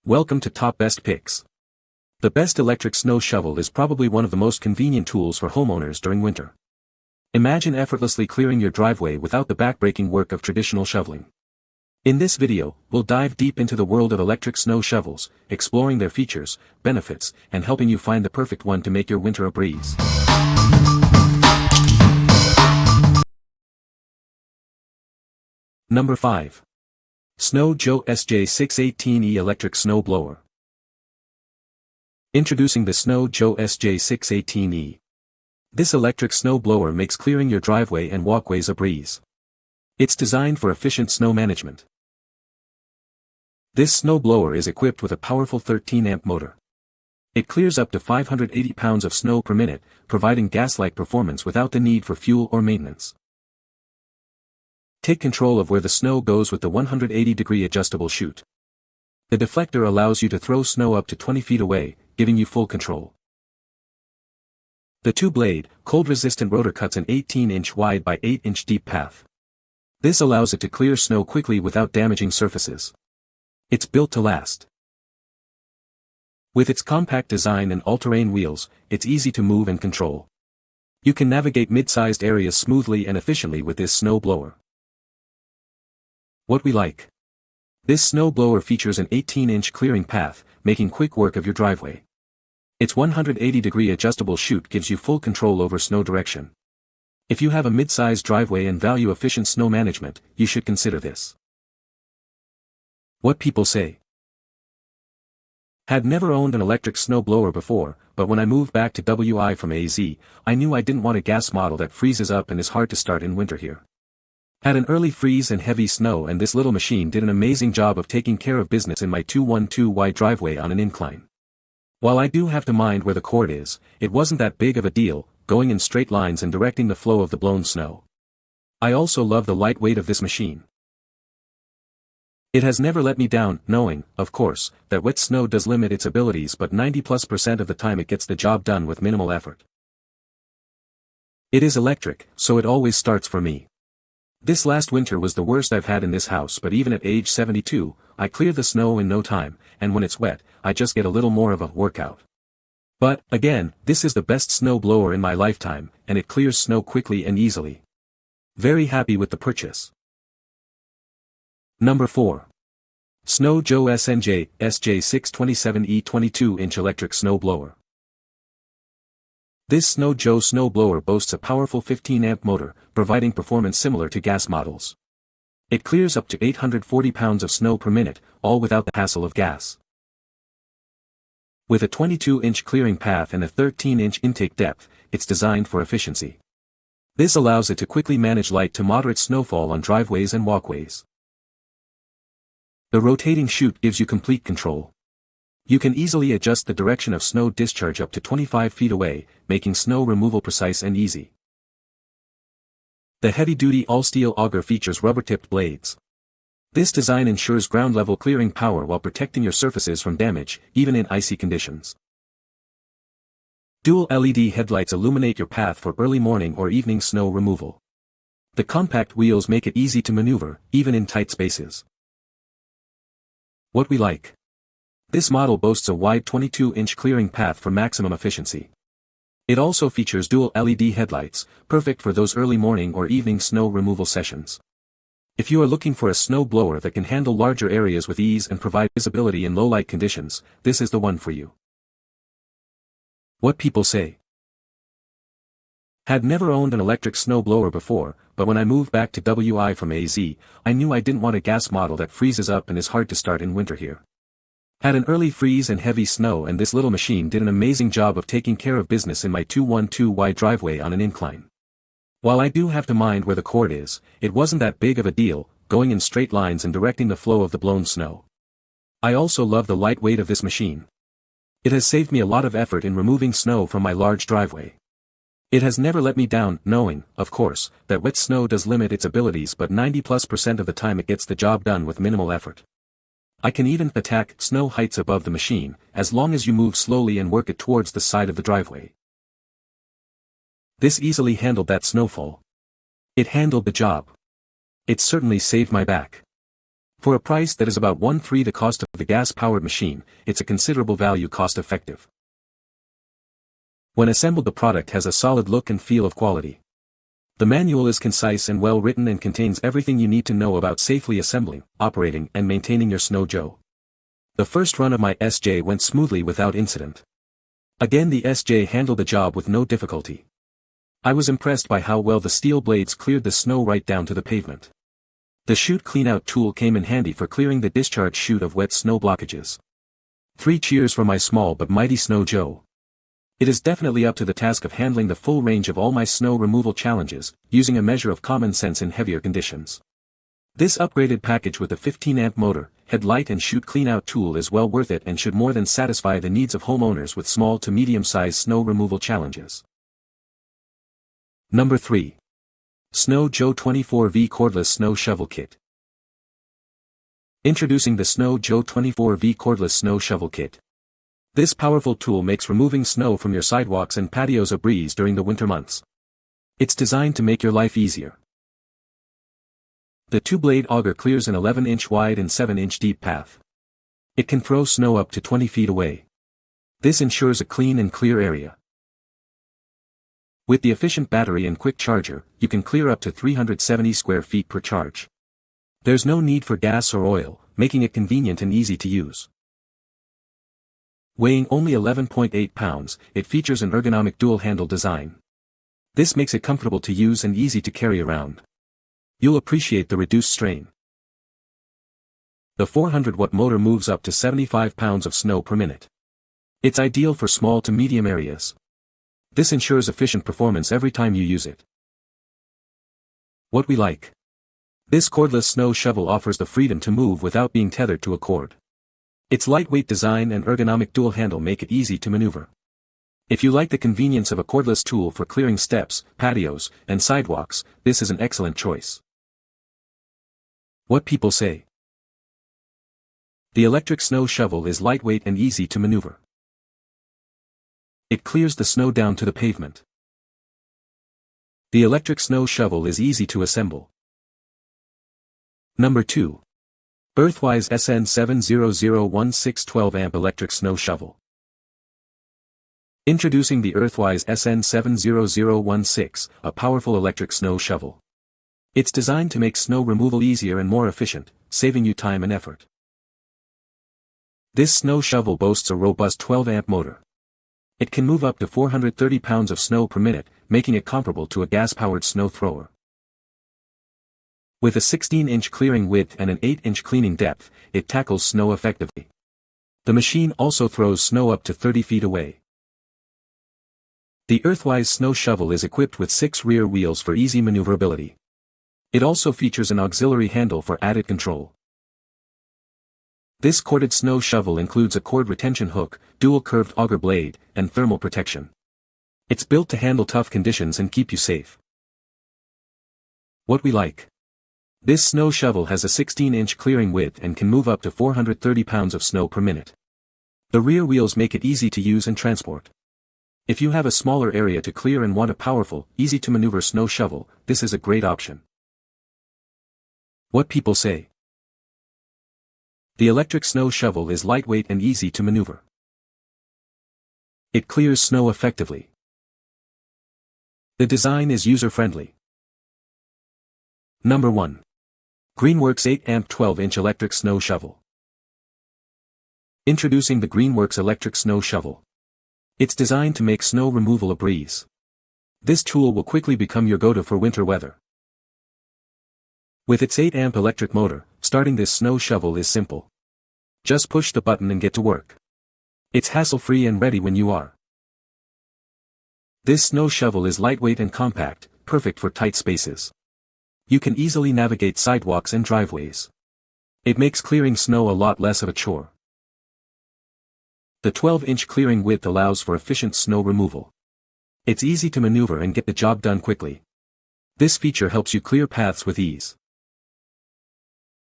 Welcome to Top Best Picks. The best electric snow shovel is probably one of the most convenient tools for homeowners during winter. Imagine effortlessly clearing your driveway without the backbreaking work of traditional shoveling. In this video, we'll dive deep into the world of electric snow shovels, exploring their features, benefits, and helping you find the perfect one to make your winter a breeze. Number 5. Snow Joe SJ618E Electric Snow Blower. Introducing the Snow Joe SJ618E. This electric snow blower makes clearing your driveway and walkways a breeze. It's designed for efficient snow management. This snow blower is equipped with a powerful 13-amp motor. It clears up to 580 pounds of snow per minute, providing gas-like performance without the need for fuel or maintenance. Take control of where the snow goes with the 180-degree adjustable chute. The deflector allows you to throw snow up to 20 feet away, giving you full control. The two-blade, cold-resistant rotor cuts an 18-inch wide by 8-inch deep path. This allows it to clear snow quickly without damaging surfaces. It's built to last. With its compact design and all-terrain wheels, it's easy to move and control. You can navigate mid-sized areas smoothly and efficiently with this snow blower. What we like. This snow blower features an 18-inch clearing path, making quick work of your driveway. Its 180-degree adjustable chute gives you full control over snow direction. If you have a mid-sized driveway and value efficient snow management, you should consider this. What people say. Had never owned an electric snow blower before, but when I moved back to WI from AZ, I knew I didn't want a gas model that freezes up and is hard to start in winter here. Had an early freeze and heavy snow, and this little machine did an amazing job of taking care of business in my 212Y driveway on an incline. While I do have to mind where the cord is, it wasn't that big of a deal, going in straight lines and directing the flow of the blown snow. I also love the light weight of this machine. It has never let me down, knowing, of course, that wet snow does limit its abilities, but 90+% of the time it gets the job done with minimal effort. It is electric, so it always starts for me. This last winter was the worst I've had in this house, but even at age 72, I clear the snow in no time, and when it's wet, I just get a little more of a workout. But, again, this is the best snow blower in my lifetime, and it clears snow quickly and easily. Very happy with the purchase. Number 4. Snow Joe SNJ SJ627E 22-inch Electric Snow Blower. This Snow Joe snow blower boasts a powerful 15-amp motor, providing performance similar to gas models. It clears up to 840 pounds of snow per minute, all without the hassle of gas. With a 22-inch clearing path and a 13-inch intake depth, it's designed for efficiency. This allows it to quickly manage light to moderate snowfall on driveways and walkways. The rotating chute gives you complete control. You can easily adjust the direction of snow discharge up to 25 feet away, making snow removal precise and easy. The heavy-duty all-steel auger features rubber-tipped blades. This design ensures ground-level clearing power while protecting your surfaces from damage, even in icy conditions. Dual LED headlights illuminate your path for early morning or evening snow removal. The compact wheels make it easy to maneuver, even in tight spaces. What we like. This model boasts a wide 22-inch clearing path for maximum efficiency. It also features dual LED headlights, perfect for those early morning or evening snow removal sessions. If you are looking for a snow blower that can handle larger areas with ease and provide visibility in low-light conditions, this is the one for you. What people say. Had never owned an electric snow blower before, but when I moved back to WI from AZ, I knew I didn't want a gas model that freezes up and is hard to start in winter here. Had an early freeze and heavy snow, and this little machine did an amazing job of taking care of business in my 212Y driveway on an incline. While I do have to mind where the cord is, it wasn't that big of a deal, going in straight lines and directing the flow of the blown snow. I also love the light weight of this machine. It has saved me a lot of effort in removing snow from my large driveway. It has never let me down, knowing, of course, that wet snow does limit its abilities, but 90+% of the time it gets the job done with minimal effort. I can even attack snow heights above the machine, as long as you move slowly and work it towards the side of the driveway. This easily handled that snowfall. It handled the job. It certainly saved my back. For a price that is about 1/3 the cost of the gas-powered machine, it's a considerable value cost-effective. When assembled, the product has a solid look and feel of quality. The manual is concise and well written and contains everything you need to know about safely assembling, operating and maintaining your Snow Joe. The first run of my SJ went smoothly without incident. Again, the SJ handled the job with no difficulty. I was impressed by how well the steel blades cleared the snow right down to the pavement. The chute cleanout tool came in handy for clearing the discharge chute of wet snow blockages. 3 cheers for my small but mighty Snow Joe. It is definitely up to the task of handling the full range of all my snow removal challenges, using a measure of common sense in heavier conditions. This upgraded package with a 15-amp motor, headlight and chute cleanout tool is well worth it and should more than satisfy the needs of homeowners with small to medium-sized snow removal challenges. Number 3. Snow Joe 24V Cordless Snow Shovel Kit. Introducing the Snow Joe 24V Cordless Snow Shovel Kit. This powerful tool makes removing snow from your sidewalks and patios a breeze during the winter months. It's designed to make your life easier. The 2-blade auger clears an 11-inch wide and 7-inch deep path. It can throw snow up to 20 feet away. This ensures a clean and clear area. With the efficient battery and quick charger, you can clear up to 370 square feet per charge. There's no need for gas or oil, making it convenient and easy to use. Weighing only 11.8 pounds, it features an ergonomic dual-handle design. This makes it comfortable to use and easy to carry around. You'll appreciate the reduced strain. The 400-watt motor moves up to 75 pounds of snow per minute. It's ideal for small to medium areas. This ensures efficient performance every time you use it. What we like. This cordless snow shovel offers the freedom to move without being tethered to a cord. Its lightweight design and ergonomic dual handle make it easy to maneuver. If you like the convenience of a cordless tool for clearing steps, patios, and sidewalks, this is an excellent choice. What people say. The electric snow shovel is lightweight and easy to maneuver. It clears the snow down to the pavement. The electric snow shovel is easy to assemble. Number 2. Earthwise SN70016 12-amp electric snow shovel. Introducing the Earthwise SN70016, a powerful electric snow shovel. It's designed to make snow removal easier and more efficient, saving you time and effort. This snow shovel boasts a robust 12-amp motor. It can move up to 430 pounds of snow per minute, making it comparable to a gas-powered snow thrower. With a 16-inch clearing width and an 8-inch cleaning depth, it tackles snow effectively. The machine also throws snow up to 30 feet away. The Earthwise snow shovel is equipped with 6 rear wheels for easy maneuverability. It also features an auxiliary handle for added control. This corded snow shovel includes a cord retention hook, dual curved auger blade, and thermal protection. It's built to handle tough conditions and keep you safe. What we like. This snow shovel has a 16-inch clearing width and can move up to 430 pounds of snow per minute. The rear wheels make it easy to use and transport. If you have a smaller area to clear and want a powerful, easy-to-maneuver snow shovel, this is a great option. What people say. The electric snow shovel is lightweight and easy to maneuver. It clears snow effectively. The design is user-friendly. Number 1. Greenworks 8-amp 12-inch electric snow shovel. Introducing the Greenworks electric snow shovel. It's designed to make snow removal a breeze. This tool will quickly become your go-to for winter weather. With its 8-amp electric motor, starting this snow shovel is simple. Just push the button and get to work. It's hassle-free and ready when you are. This snow shovel is lightweight and compact, perfect for tight spaces. You can easily navigate sidewalks and driveways. It makes clearing snow a lot less of a chore. The 12-inch clearing width allows for efficient snow removal. It's easy to maneuver and get the job done quickly. This feature helps you clear paths with ease.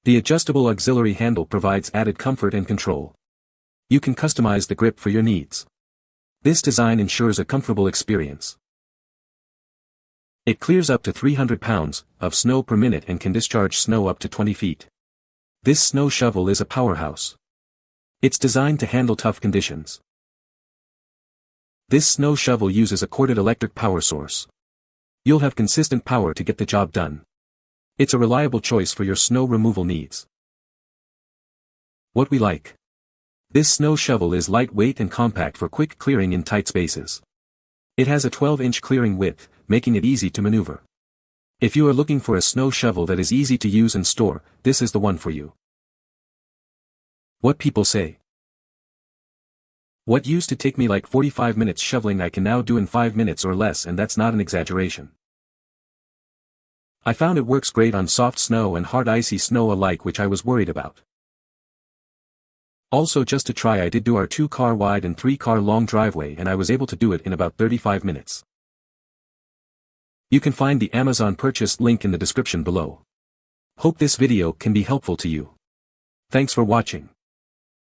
The adjustable auxiliary handle provides added comfort and control. You can customize the grip for your needs. This design ensures a comfortable experience. It clears up to 300 pounds of snow per minute and can discharge snow up to 20 feet. This snow shovel is a powerhouse. It's designed to handle tough conditions. This snow shovel uses a corded electric power source. You'll have consistent power to get the job done. It's a reliable choice for your snow removal needs. What we like. This snow shovel is lightweight and compact for quick clearing in tight spaces. It has a 12-inch clearing width, making it easy to maneuver. If you are looking for a snow shovel that is easy to use and store, this is the one for you. What people say. What used to take me like 45 minutes shoveling I can now do in 5 minutes or less, and that's not an exaggeration. I found it works great on soft snow and hard icy snow alike, which I was worried about. Also, just to try, I did do our 2-car wide and 3-car long driveway, and I was able to do it in about 35 minutes. You can find the Amazon purchase link in the description below. Hope this video can be helpful to you. Thanks for watching.